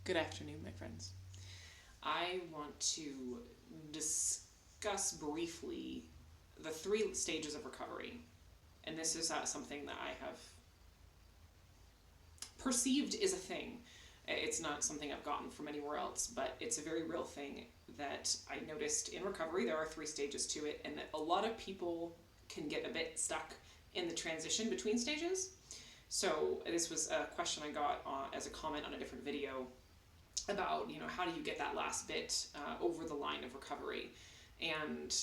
Good afternoon, my friends. I want to discuss briefly the three stages of recovery. And this is something that I have perceived is a thing. It's not something I've gotten from anywhere else, but it's a very real thing that I noticed in recovery. There are three stages to it, and that a lot of people can get a bit stuck in the transition between stages. So, this was a question I got as a comment on a different video about, how do you get that last bit over the line of recovery. And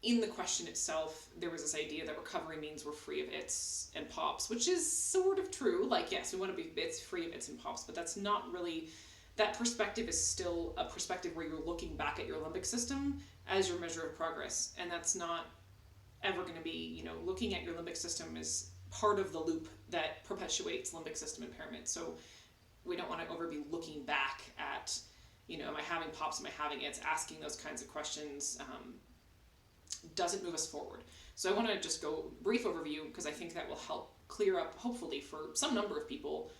in the question itself, there was this idea that recovery means we're free of its and pops, which is sort of true. Like, yes, we want to be free of its and pops, but that's not really, that perspective is still a perspective where you're looking back at your limbic system as your measure of progress. And that's not ever going to be, looking at your limbic system is part of the loop that perpetuates limbic system impairment. So we don't want to ever be looking back at, am I having pops, am I having its, asking those kinds of questions doesn't move us forward. So I want to just go brief overview because I think that will help clear up, hopefully for some number of people,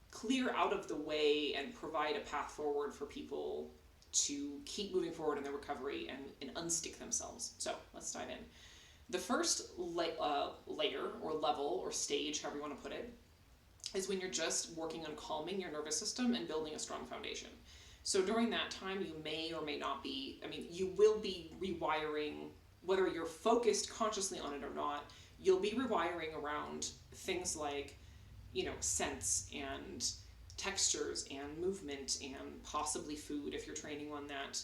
clear out of the way and provide a path forward for people to keep moving forward in their recovery and unstick themselves. So let's dive in. The first layer or level or stage, however you want to put it, is when you're just working on calming your nervous system and building a strong foundation. So during that time, you may or may not be, you will be rewiring, whether you're focused consciously on it or not, you'll be rewiring around things like, scents and textures and movement and possibly food if you're training on that,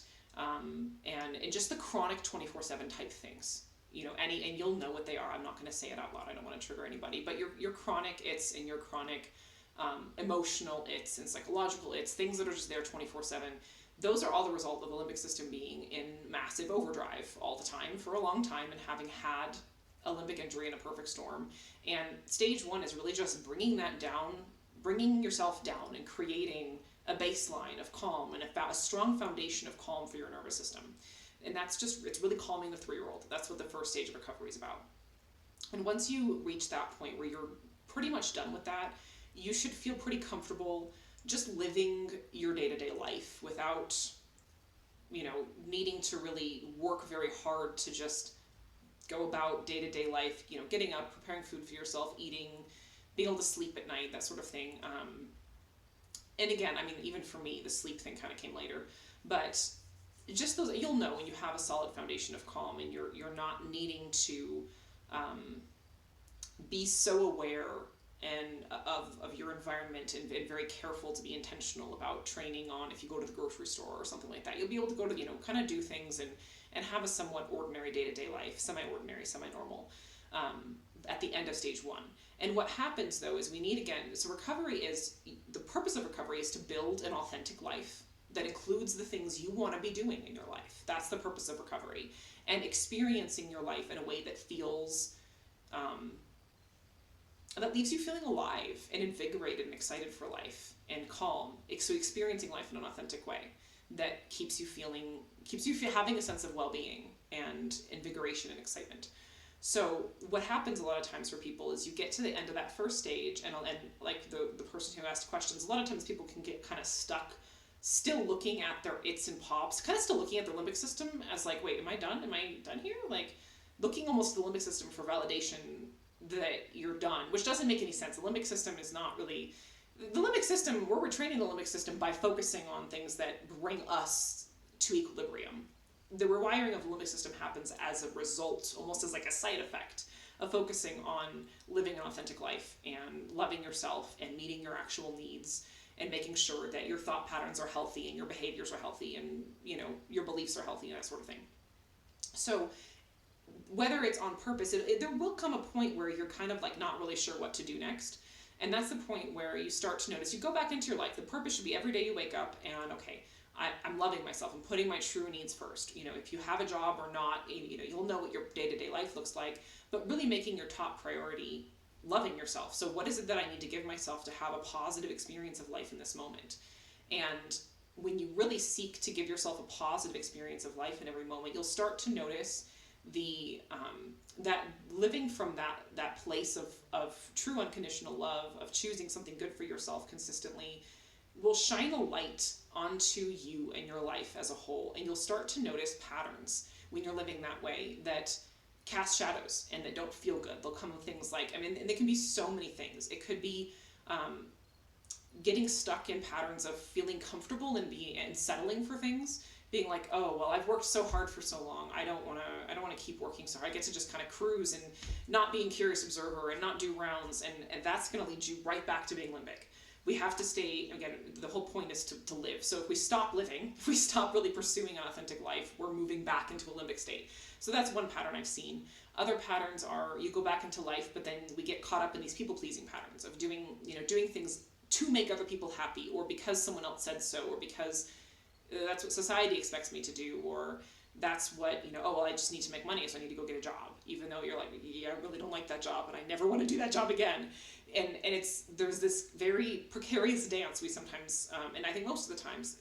and just the chronic 24/7 type things. And you'll know what they are. I'm not going to say it out loud. I don't want to trigger anybody. But your chronic its and your chronic emotional its and psychological its, things that are just there 24/7, those are all the result of the limbic system being in massive overdrive all the time for a long time and having had a limbic injury in a perfect storm. And stage one is really just bringing that down, bringing yourself down and creating a baseline of calm and a strong foundation of calm for your nervous system. And it's really calming the 3-year-old. That's what the first stage of recovery is about. And once you reach that point where you're pretty much done with that, you should feel pretty comfortable just living your day-to-day life without, needing to really work very hard to just go about day-to-day life, getting up, preparing food for yourself, eating, being able to sleep at night, that sort of thing. And again, even for me, the sleep thing kind of came later. But just those, you'll know when you have a solid foundation of calm and you're not needing to be so aware and of your environment and very careful to be intentional about training on if you go to the grocery store or something like that. You'll be able to go to, kind of do things and have a somewhat ordinary day-to-day life, semi-ordinary, semi-normal, at the end of stage one. And what happens though is so recovery is, the purpose of recovery is to build an authentic life that includes the things you want to be doing in your life. That's the purpose of recovery. And experiencing your life in a way that feels, that leaves you feeling alive and invigorated and excited for life and calm. So experiencing life in an authentic way that keeps you having a sense of well-being and invigoration and excitement. So what happens a lot of times for people is you get to the end of that first stage, and like the person who asked questions, a lot of times people can get kind of stuck still looking at their its and pops, kind of still looking at the limbic system as like, wait, am I done? Am I done here? Like looking almost at the limbic system for validation that you're done, which doesn't make any sense. The limbic system is not really, the limbic system, we're retraining the limbic system by focusing on things that bring us to equilibrium. The rewiring of the limbic system happens as a result, almost as like a side effect of focusing on living an authentic life and loving yourself and meeting your actual needs and making sure that your thought patterns are healthy and your behaviors are healthy and, your beliefs are healthy and that sort of thing. So whether it's on purpose, there will come a point where you're kind of like not really sure what to do next. And that's the point where you start to notice, you go back into your life. The purpose should be every day you wake up and, okay, I'm loving myself. I'm putting my true needs first. If you have a job or not, you'll know what your day-to-day life looks like, but really making your top priority loving yourself. So what is it that I need to give myself to have a positive experience of life in this moment? And when you really seek to give yourself a positive experience of life in every moment, you'll start to notice that living from that place of true unconditional love, of choosing something good for yourself consistently, will shine a light onto you and your life as a whole, and you'll start to notice patterns when you're living that way that cast shadows and that don't feel good. They'll come with things like, I mean, and they can be so many things. It could be getting stuck in patterns of feeling comfortable and being and settling for things, being like, oh well, I've worked so hard for so long, I don't want to keep working so hard. I get to just kind of cruise and not being curious observer and not do rounds, and that's going to lead you right back to being limbic. We have to stay, again, the whole point is to live. So if we stop living, if we stop really pursuing an authentic life, we're moving back into a limbic state. So that's one pattern I've seen. Other patterns are you go back into life, but then we get caught up in these people-pleasing patterns of doing things to make other people happy, or because someone else said so, or because that's what society expects me to do, or that's what, oh, well, I just need to make money, so I need to go get a job, even though you're like, yeah, I really don't like that job, and I never want to do that job again. And there's this very precarious dance we sometimes, and I think most of the times,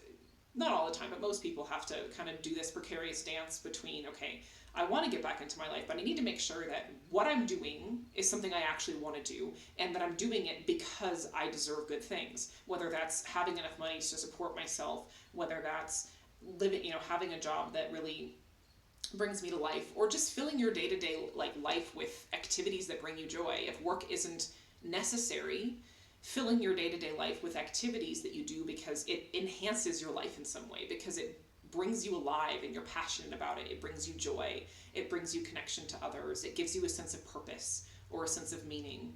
not all the time, but most people have to kind of do this precarious dance between, okay, I want to get back into my life, but I need to make sure that what I'm doing is something I actually want to do, and that I'm doing it because I deserve good things, whether that's having enough money to support myself, whether that's living, having a job that really brings me to life, or just filling your day-to-day life with activities that bring you joy. If work isn't necessary, filling your day-to-day life with activities that you do because it enhances your life in some way, because it brings you alive and you're passionate about it. It brings you joy. It brings you connection to others. It gives you a sense of purpose or a sense of meaning,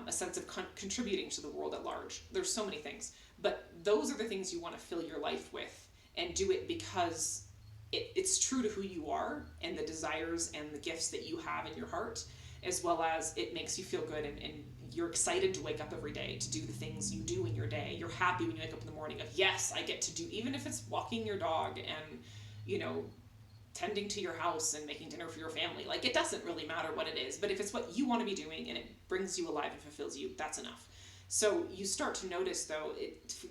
a sense of contributing to the world at large. There's so many things, but those are the things you want to fill your life with, and do it because it's true to who you are and the desires and the gifts that you have in your heart, as well as it makes you feel good, and you're excited to wake up every day to do the things you do in your day. You're happy when you wake up in the morning of, yes, I get to do, even if it's walking your dog and, tending to your house and making dinner for your family. Like, it doesn't really matter what it is, but if it's what you want to be doing and it brings you alive and fulfills you, that's enough. So you start to notice, though,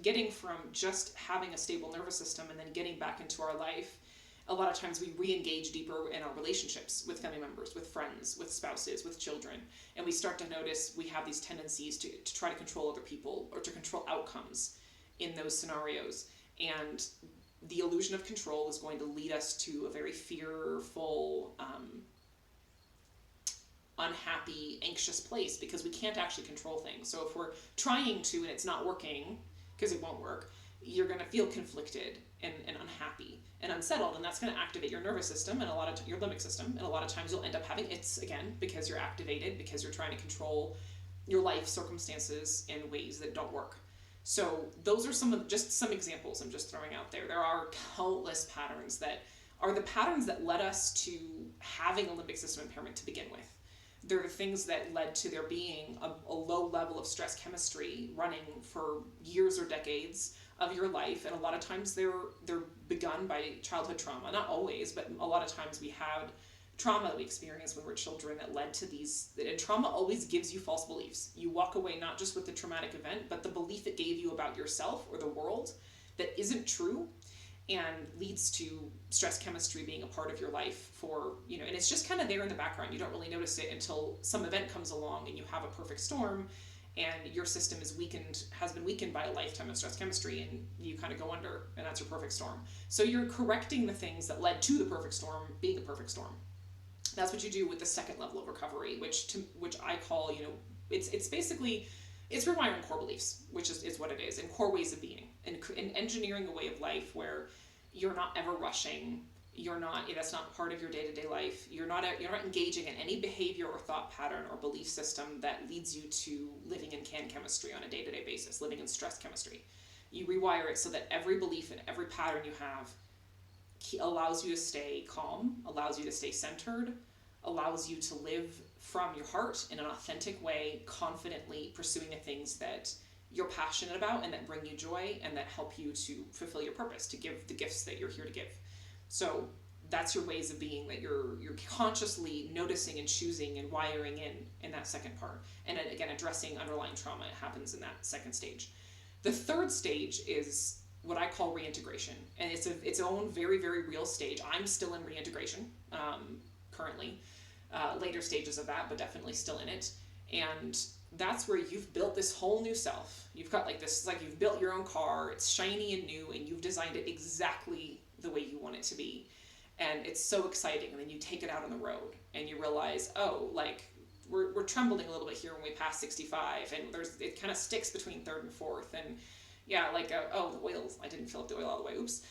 getting from just having a stable nervous system and then getting back into our life, a lot of times we re-engage deeper in our relationships with family members, with friends, with spouses, with children, and we start to notice we have these tendencies to try to control other people or to control outcomes in those scenarios. And the illusion of control is going to lead us to a very fearful, unhappy, anxious place, because we can't actually control things. So if we're trying to and it's not working, because it won't work, you're going to feel conflicted and unhappy and unsettled, and that's going to activate your nervous system and your limbic system, and a lot of times you'll end up having its again, because you're activated, because you're trying to control your life circumstances in ways that don't work. So those are some examples I'm just throwing out there. There are countless patterns that are the patterns that led us to having a limbic system impairment to begin with. They're the things that led to there being a low level of stress chemistry running for years or decades of your life, and a lot of times they're begun by childhood trauma. Not always, but a lot of times we had trauma that we experienced when we were children that led to these. And trauma always gives you false beliefs. You walk away not just with the traumatic event, but the belief it gave you about yourself or the world that isn't true, and leads to stress chemistry being a part of your life for, and it's just kind of there in the background. You don't really notice it until some event comes along and you have a perfect storm, and your system has been weakened by a lifetime of stress chemistry, and you kind of go under, and that's your perfect storm. So you're correcting the things that led to the perfect storm being a perfect storm. That's what you do with the second level of recovery, which I call, it's basically, it's rewiring core beliefs, which is what it is, and core ways of being, and engineering a way of life where you're not ever rushing. That's not part of your day-to-day life. You're not engaging in any behavior or thought pattern or belief system that leads you to living in can chemistry on a day-to-day basis, living in stress chemistry. You rewire it so that every belief and every pattern you have allows you to stay calm, allows you to stay centered, allows you to live from your heart in an authentic way, confidently pursuing the things that you're passionate about and that bring you joy and that help you to fulfill your purpose, to give the gifts that you're here to give. So that's your ways of being that you're consciously noticing and choosing and wiring in that second part. And again, addressing underlying trauma happens in that second stage. The third stage is what I call reintegration, and it's its own very, very real stage. I'm still in reintegration currently, later stages of that, but definitely still in it. And that's where you've built this whole new self. You've got like this, like you've built your own car, it's shiny and new, and you've designed it exactly the way you want it to be. And it's so exciting. And then you take it out on the road and you realize, oh, like we're trembling a little bit here when we pass 65, and it kind of sticks between third and fourth. And yeah, like, oh, the oils, I didn't fill up the oil all the way, oops.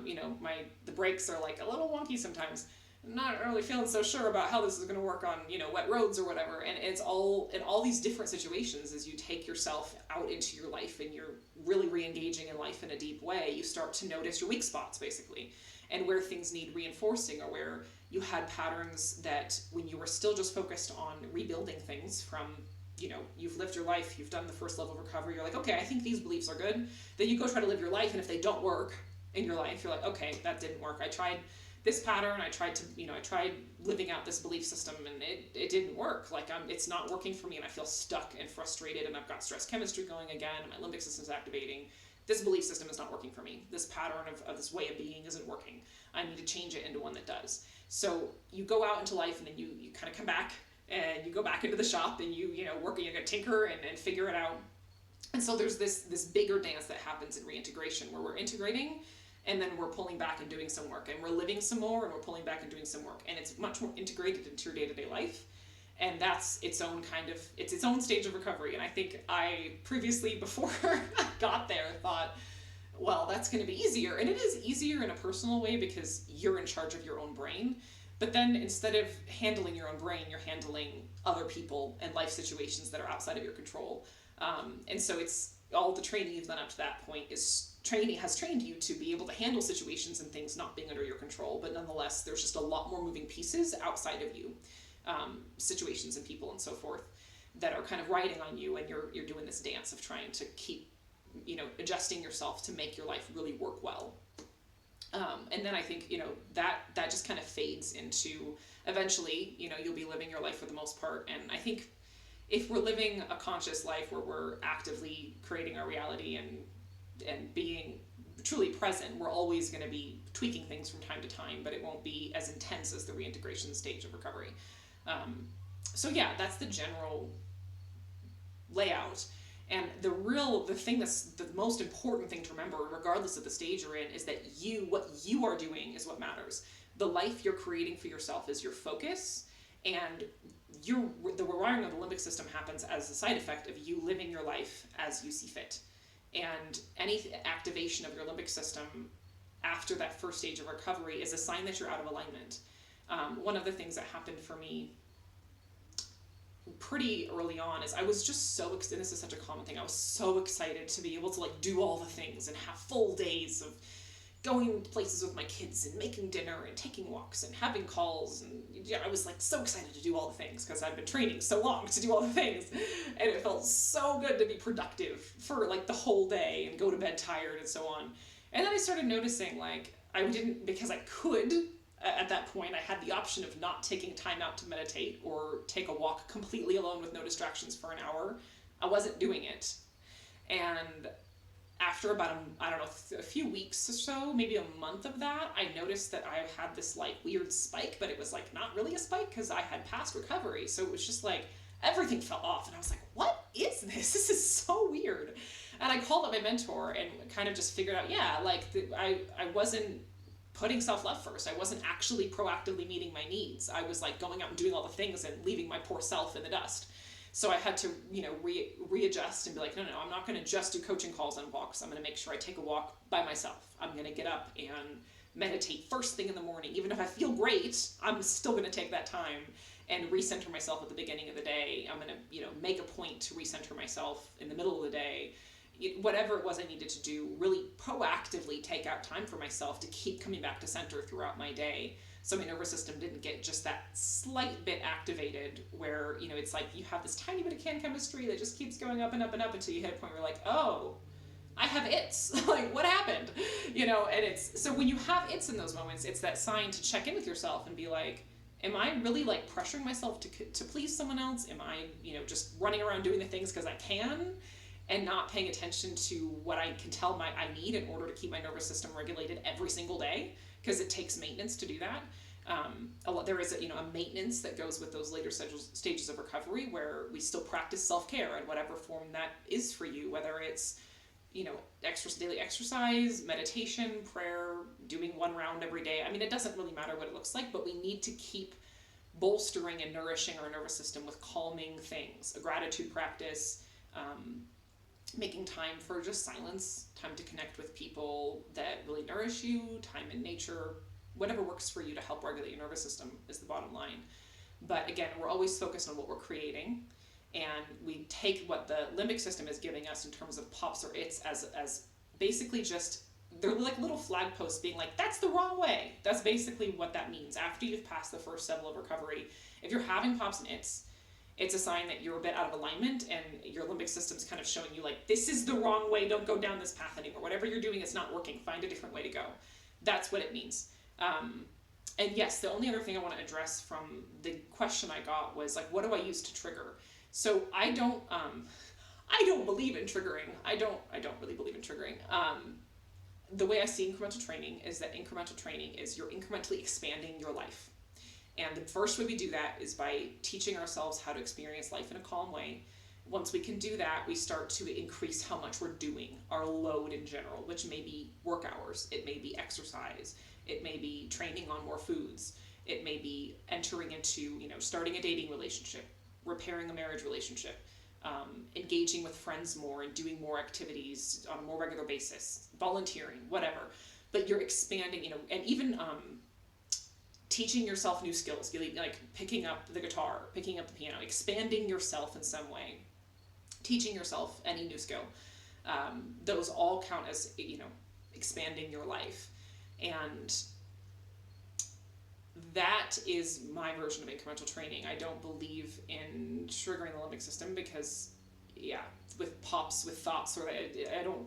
You know, the brakes are like a little wonky sometimes. I'm not really feeling so sure about how this is going to work on, you know, wet roads or whatever. And it's all in all these different situations. As you take yourself out into your life and you're really re-engaging in life in a deep way, you start to notice your weak spots, basically, and where things need reinforcing, or where you had patterns that when you were still just focused on rebuilding things from, you know, you've lived your life, you've done the first level of recovery, you're like, okay, I think these beliefs are good. Then you go try to live your life, and if they don't work in your life, you're like, okay, that didn't work. I tried this pattern, I tried living out this belief system, and it didn't work. Like, it's not working for me, and I feel stuck and frustrated, and I've got stress chemistry going again, and my limbic system's activating. This belief system is not working for me. This pattern of this way of being isn't working. I need to change it into one that does. So you go out into life, and then you kind of come back, and you go back into the shop, and you work, and you gotta tinker and figure it out. And so there's this bigger dance that happens in reintegration, where we're integrating, and then we're pulling back and doing some work, and we're living some more, and we're pulling back and doing some work, and it's much more integrated into your day-to-day life. And that's its own stage of recovery. And I think I previously, before I got there, thought, well, that's going to be easier. And it is easier in a personal way because you're in charge of your own brain. But then instead of handling your own brain, you're handling other people and life situations that are outside of your control. And so it's all the training you've done up to that point has trained you to be able to handle situations and things not being under your control. But nonetheless, there's just a lot more moving pieces outside of you. Situations and people and so forth that are kind of riding on you, and you're doing this dance of trying to keep, adjusting yourself to make your life really work well. And then I think, that just kind of fades into, eventually, you'll be living your life for the most part. And I think if we're living a conscious life where we're actively creating our reality and being truly present, we're always going to be tweaking things from time to time, but it won't be as intense as the reintegration stage of recovery. So yeah, that's the general layout. And the thing that's the most important thing to remember, regardless of the stage you're in, is that what you are doing is what matters. The life you're creating for yourself is your focus, and the rewiring of the limbic system happens as a side effect of you living your life as you see fit. And any activation of your limbic system after that first stage of recovery is a sign that you're out of alignment. One of the things that happened for me pretty early on is I was just so excited. This is such a common thing. I was so excited to be able to do all the things and have full days of going places with my kids and making dinner and taking walks and having calls. And I was so excited to do all the things because I've been training so long to do all the things. And it felt so good to be productive for the whole day and go to bed tired and so on. And then I started noticing I didn't, because I could, at that point, I had the option of not taking time out to meditate or take a walk completely alone with no distractions for an hour. I wasn't doing it. And after about, a few weeks or so, maybe a month of that, I noticed that I had this weird spike, but it was not really a spike because I had past recovery. So it was just everything fell off. And I was like, what is this? This is so weird. And I called up my mentor and kind of just figured out, I wasn't putting self-love first. I wasn't actually proactively meeting my needs. I was going out and doing all the things and leaving my poor self in the dust. So I had to, readjust and be no, I'm not going to just do coaching calls and walks. I'm going to make sure I take a walk by myself. I'm going to get up and meditate first thing in the morning. Even if I feel great, I'm still going to take that time and recenter myself at the beginning of the day. I'm going to, make a point to recenter myself in the middle of the day. Whatever it was I needed to do, really proactively take out time for myself to keep coming back to center throughout my day, so my nervous system didn't get just that slight bit activated where, it's you have this tiny bit of can chemistry that just keeps going up and up and up until you hit a point where you're oh, I have its. What happened? And it's, so when you have its in those moments, it's that sign to check in with yourself and be am I really pressuring myself to please someone else? Am I, just running around doing the things because I can? And not paying attention to what I can tell I need in order to keep my nervous system regulated every single day, because it takes maintenance to do that. There is a maintenance that goes with those later stages of recovery, where we still practice self-care in whatever form that is for you, whether it's daily exercise, meditation, prayer, doing one round every day. I mean, it doesn't really matter what it looks like, but we need to keep bolstering and nourishing our nervous system with calming things, a gratitude practice, making time for just silence, time to connect with people that really nourish you, time in nature, whatever works for you to help regulate your nervous system is the bottom line. But again, we're always focused on what we're creating, and we take what the limbic system is giving us in terms of pops or its as basically just, they're like little flag posts being like, that's the wrong way. That's basically what that means. After you've passed the first level of recovery, if you're having pops and it's a sign that you're a bit out of alignment, and your limbic system's kind of showing you like, this is the wrong way, don't go down this path anymore. Whatever you're doing is not working, find a different way to go. That's what it means. And yes, the only other thing I want to address from the question I got was like, what do I use to trigger? So I don't believe in triggering. I don't really believe in triggering. The way I see incremental training is that incremental training is you're incrementally expanding your life. And the first way we do that is by teaching ourselves how to experience life in a calm way. Once we can do that, we start to increase how much we're doing, our load in general, which may be work hours, it may be exercise, it may be training on more foods, it may be entering into, starting a dating relationship, repairing a marriage relationship, engaging with friends more and doing more activities on a more regular basis, volunteering, whatever. But you're expanding, and even teaching yourself new skills, like picking up the guitar, picking up the piano, expanding yourself in some way, teaching yourself any new skill. Those all count as, expanding your life. And that is my version of incremental training. I don't believe in triggering the limbic system because, with pops, with thoughts,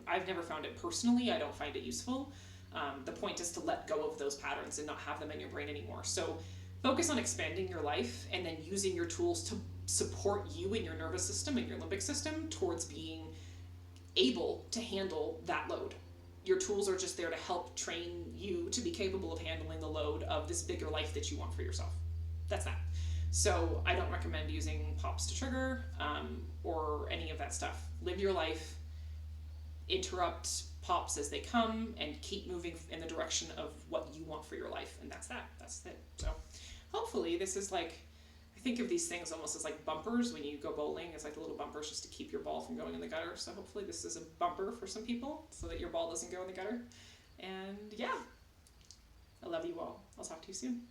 I've never found it personally. I don't find it useful. The point is to let go of those patterns and not have them in your brain anymore. So focus on expanding your life and then using your tools to support you and your nervous system and your limbic system towards being able to handle that load. Your tools are just there to help train you to be capable of handling the load of this bigger life that you want for yourself. That's that. So I don't recommend using pops to trigger or any of that stuff. Live your life, interrupt pops as they come, and keep moving in the direction of what you want for your life. And that's that. That's it. So hopefully this is like, I think of these things almost as like bumpers when you go bowling. It's like the little bumpers just to keep your ball from going in the gutter. So hopefully this is a bumper for some people so that your ball doesn't go in the gutter. And I love you all. I'll talk to you soon.